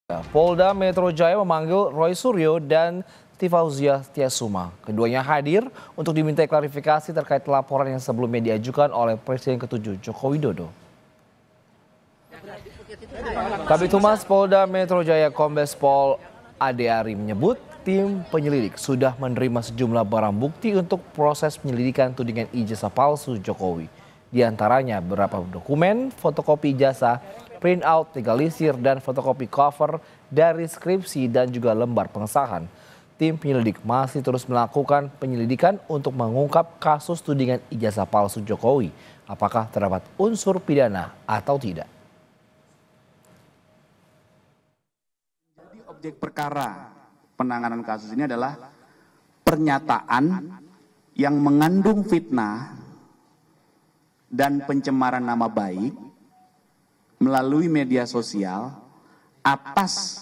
Polda Metro Jaya memanggil Roy Suryo dan Tifauzia Tiasuma. Keduanya hadir untuk dimintai klarifikasi terkait laporan yang sebelumnya diajukan oleh Presiden ke-7 Joko Widodo. Kabid Humas Polda Metro Jaya Kombes Pol Ade Ari menyebut tim penyelidik sudah menerima sejumlah barang bukti untuk proses penyelidikan tudingan ijazah palsu Jokowi. Di antaranya beberapa dokumen, fotokopi ijazah, printout, legalisir, dan fotokopi cover dari skripsi dan juga lembar pengesahan. Tim penyelidik masih terus melakukan penyelidikan untuk mengungkap kasus tudingan ijazah palsu Jokowi. Apakah terdapat unsur pidana atau tidak? Jadi objek perkara penanganan kasus ini adalah pernyataan yang mengandung fitnah dan pencemaran nama baik melalui media sosial atas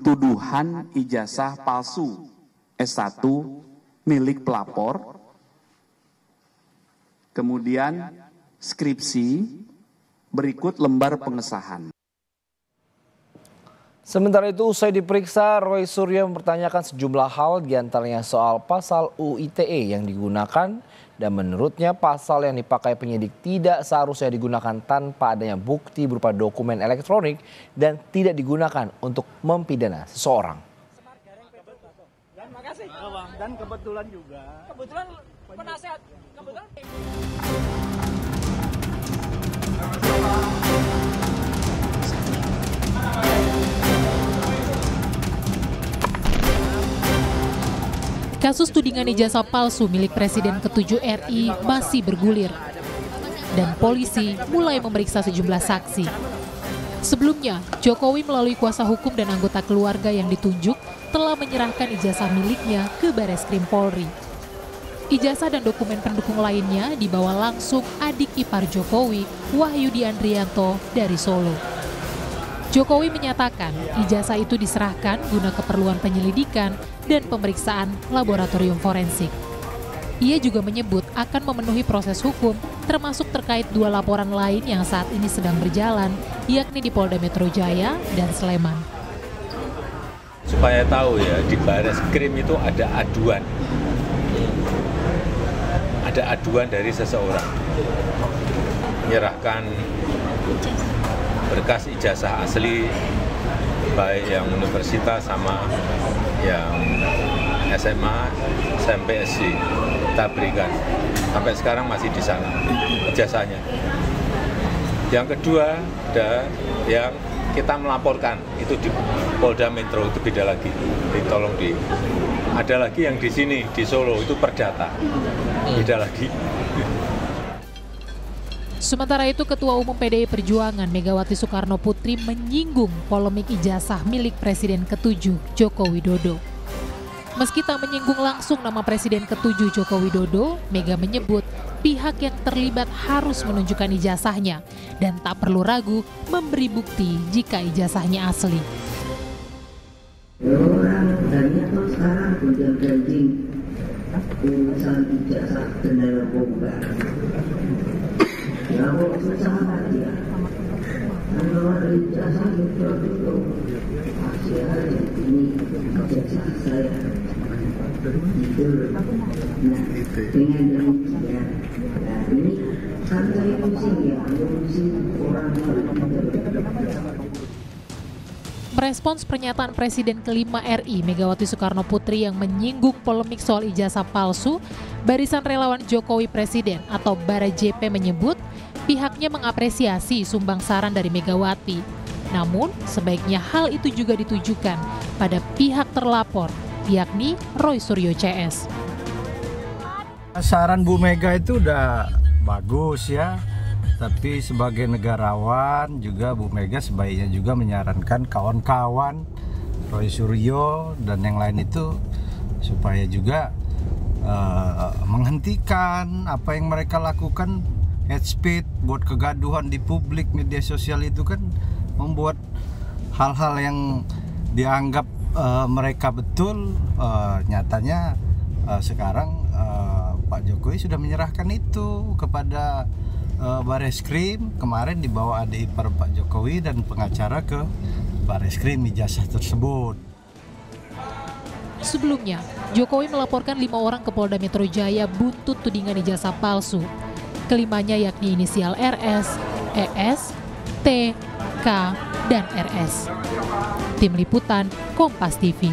tuduhan ijazah palsu S1 milik pelapor, kemudian skripsi, berikut lembar pengesahan. Sementara itu, usai diperiksa, Roy Suryo mempertanyakan sejumlah hal, diantaranya soal pasal UU ITE yang digunakan, dan menurutnya pasal yang dipakai penyidik tidak seharusnya digunakan tanpa adanya bukti berupa dokumen elektronik dan tidak digunakan untuk mempidana seseorang. Dan kebetulan juga. Kebetulan penasehat. Kasus tudingan ijazah palsu milik Presiden ke-7 RI masih bergulir dan polisi mulai memeriksa sejumlah saksi. Sebelumnya, Jokowi melalui kuasa hukum dan anggota keluarga yang ditunjuk telah menyerahkan ijazah miliknya ke Bareskrim Polri. Ijazah dan dokumen pendukung lainnya dibawa langsung adik ipar Jokowi, Wahyudi Andrianto dari Solo. Jokowi menyatakan ijazah itu diserahkan guna keperluan penyelidikan dan pemeriksaan laboratorium forensik. Ia juga menyebut akan memenuhi proses hukum termasuk terkait 2 laporan lain yang saat ini sedang berjalan, yakni di Polda Metro Jaya dan Sleman. Supaya tahu ya, di Bareskrim itu ada aduan. Ada aduan dari seseorang. Menyerahkan berkas ijazah asli baik yang universitas sama yang SMA sampai SD kita berikan, sampai sekarang masih di sana ijazahnya. Yang kedua ada yang kita melaporkan itu di Polda Metro, itu beda lagi, ditolong ada lagi yang di sini di Solo itu perdata, beda lagi. Sementara itu, Ketua Umum PDI Perjuangan Megawati Soekarno Putri menyinggung polemik ijazah milik Presiden ke-7 Joko Widodo. Meski tak menyinggung langsung nama Presiden ke-7 Joko Widodo, Mega menyebut pihak yang terlibat harus menunjukkan ijazahnya dan tak perlu ragu memberi bukti jika ijazahnya asli. Orang tadinya tuh sekarang udah gaji urusan ijazah dan narkoba. Ya Allah, sama dia. Kalau ada ijazah itu masih ada ini ijazah saya. Itu, nah dengan demikian, nah ini kan saya pusing ya, pusing orang. Merespons pernyataan Presiden kelima RI Megawati Soekarno Putri yang menyinggung polemik soal ijazah palsu, Barisan Relawan Jokowi Presiden atau Bara JP menyebut pihaknya mengapresiasi sumbang saran dari Megawati. Namun, sebaiknya hal itu juga ditujukan pada pihak terlapor, yakni Roy Suryo CS. Saran Bu Mega itu udah bagus ya. Tapi sebagai negarawan juga Bu Mega sebaiknya juga menyarankan kawan-kawan Roy Suryo dan yang lain itu supaya juga menghentikan apa yang mereka lakukan, hate speech, buat kegaduhan di publik, media sosial itu kan membuat hal-hal yang dianggap mereka betul, nyatanya sekarang Pak Jokowi sudah menyerahkan itu kepada Bareskrim, kemarin dibawa adik ipar Pak Jokowi dan pengacara ke Bareskrim ijazah tersebut. Sebelumnya, Jokowi melaporkan 5 orang ke Polda Metro Jaya buntut tudingan ijazah palsu. Kelimanya yakni inisial RS, ES, T, K, dan RS. Tim Liputan, Kompas TV.